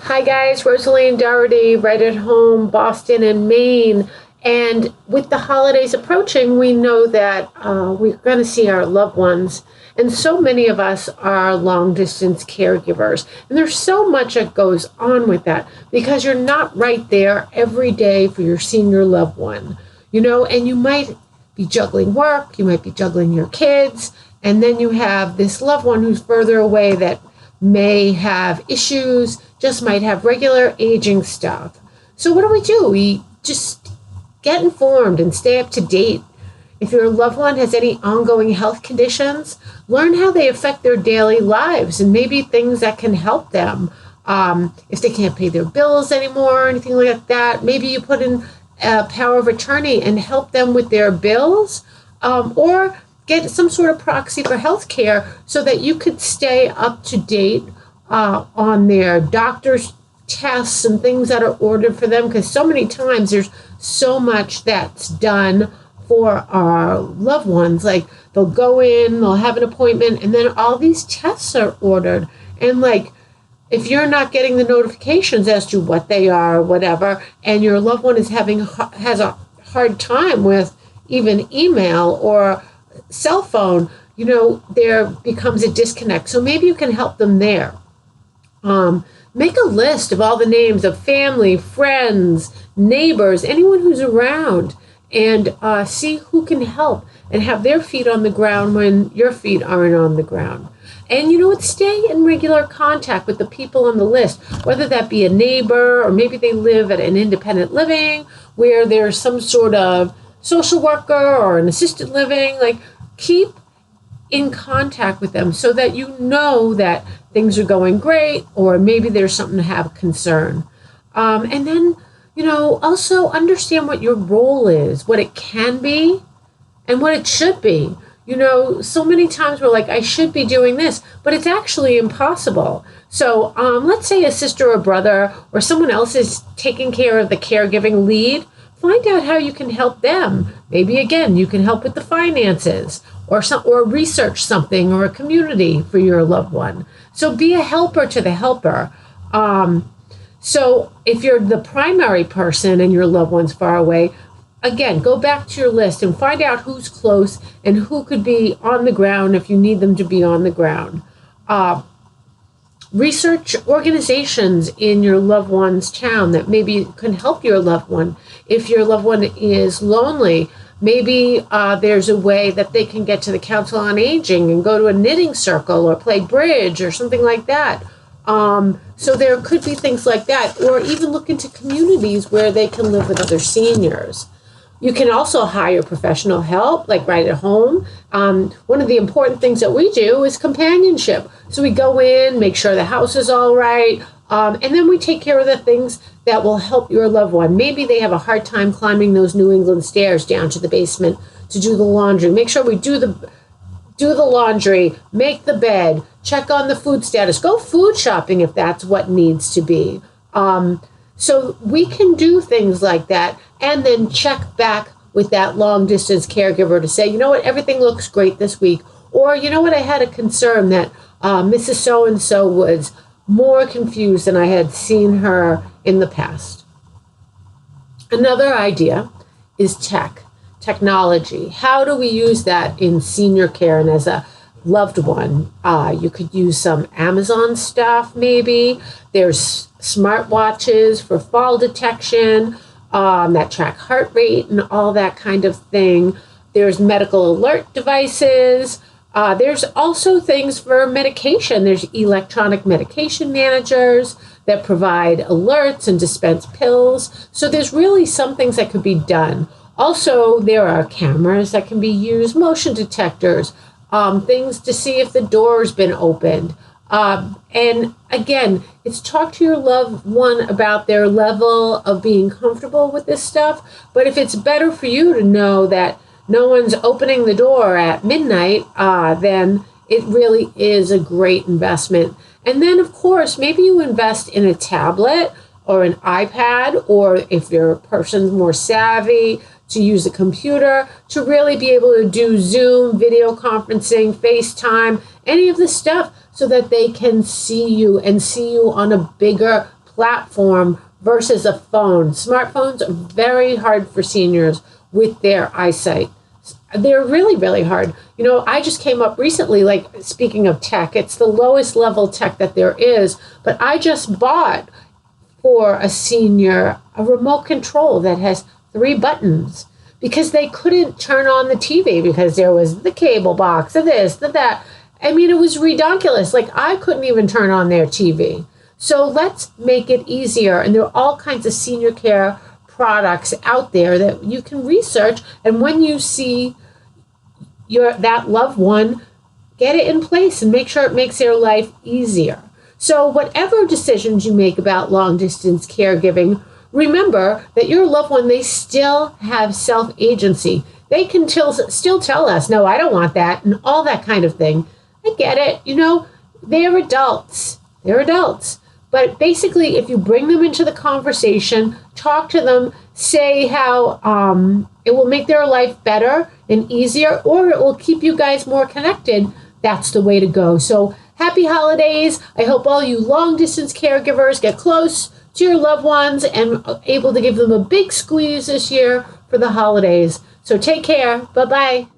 Hi guys, Rosaleen, Doherty, right at home, Boston and Maine. And with the holidays approaching, we know that we're going to see our loved ones. And so many of us are long distance caregivers. And there's so much that goes on with that because you're not right there every day for your senior loved one, and you might be juggling work, you might be juggling your kids, and then you have this loved one who's further away that may have issues, just might have regular aging stuff. So what do? We just get informed and stay up to date. If your loved one has any ongoing health conditions, learn how they affect their daily lives and maybe things that can help them. If they can't pay their bills anymore or anything like that, maybe you put in a power of attorney and help them with their bills, or get some sort of proxy for health care so that you could stay up to date on their doctor's tests and things that are ordered for them, because so many times there's so much that's done for our loved ones. Like they'll go in, they'll have an appointment, and then all these tests are ordered. And like, if you're not getting the notifications as to what they are, whatever, and your loved one has a hard time with even email or cell phone, there becomes a disconnect. So maybe you can help them there. Make a list of all the names of family, friends, neighbors, anyone who's around, and see who can help and have their feet on the ground when your feet aren't on the ground. And stay in regular contact with the people on the list, whether that be a neighbor or maybe they live at an independent living where there's some sort of social worker or an assisted living. Like, keep in contact with them so that you know that things are going great, or maybe there's something to have concern. And then, also understand what your role is, what it can be and what it should be. So many times we're like, I should be doing this, but it's actually impossible. So let's say a sister or brother or someone else is taking care of the caregiving lead. Find out how you can help them. Maybe, again, you can help with the finances or research something or a community for your loved one. So be a helper to the helper. So if you're the primary person and your loved one's far away, again, go back to your list and find out who's close and who could be on the ground if you need them to be on the ground. Research organizations in your loved one's town that maybe can help your loved one. If your loved one is lonely, maybe there's a way that they can get to the Council on Aging and go to a knitting circle or play bridge or something like that. So there could be things like that, or even look into communities where they can live with other seniors. You can also hire professional help, like right at home. One of the important things that we do is companionship. So we go in, make sure the house is all right, and then we take care of the things that will help your loved one. Maybe they have a hard time climbing those New England stairs down to the basement to do the laundry. Make sure we do the laundry, make the bed, check on the food status, go food shopping if that's what needs to be. So we can do things like that and then check back with that long distance caregiver to say, everything looks great this week. Or, I had a concern that Mrs. So-and-so was more confused than I had seen her in the past. Another idea is technology. How do we use that in senior care and as a loved one? You could use some Amazon stuff, maybe. There's smartwatches for fall detection that track heart rate and all that kind of thing. There's medical alert devices. There's also things for medication. There's electronic medication managers that provide alerts and dispense pills. So there's really some things that could be done. Also, there are cameras that can be used, motion detectors, things to see if the door's been opened. And again, it's talk to your loved one about their level of being comfortable with this stuff. But if it's better for you to know that no one's opening the door at midnight, then it really is a great investment. And then, of course, maybe you invest in a tablet or an iPad, or if your person's more savvy, to use a computer to really be able to do Zoom, video conferencing, FaceTime, any of the stuff, so that they can see you and see you on a bigger platform versus a phone. Smartphones are very hard for seniors with their eyesight. They're really, really hard. I just came up recently, like speaking of tech, it's the lowest level tech that there is, but I just bought for a senior a remote control that has 3 buttons because they couldn't turn on the TV because there was the cable box, the this, the that. I mean, it was ridiculous. Like, I couldn't even turn on their TV. So let's make it easier. And there are all kinds of senior care products out there that you can research. And when you see that loved one, get it in place and make sure it makes their life easier. So whatever decisions you make about long distance caregiving, remember that your loved one, they still have self-agency. They can still tell us, no, I don't want that, and all that kind of thing. I get it. They're adults. They're adults. But basically, if you bring them into the conversation, talk to them, say how it will make their life better and easier, or it will keep you guys more connected, that's the way to go. So happy holidays. I hope all you long-distance caregivers get close to your loved ones and able to give them a big squeeze this year for the holidays. So take care. Bye-bye.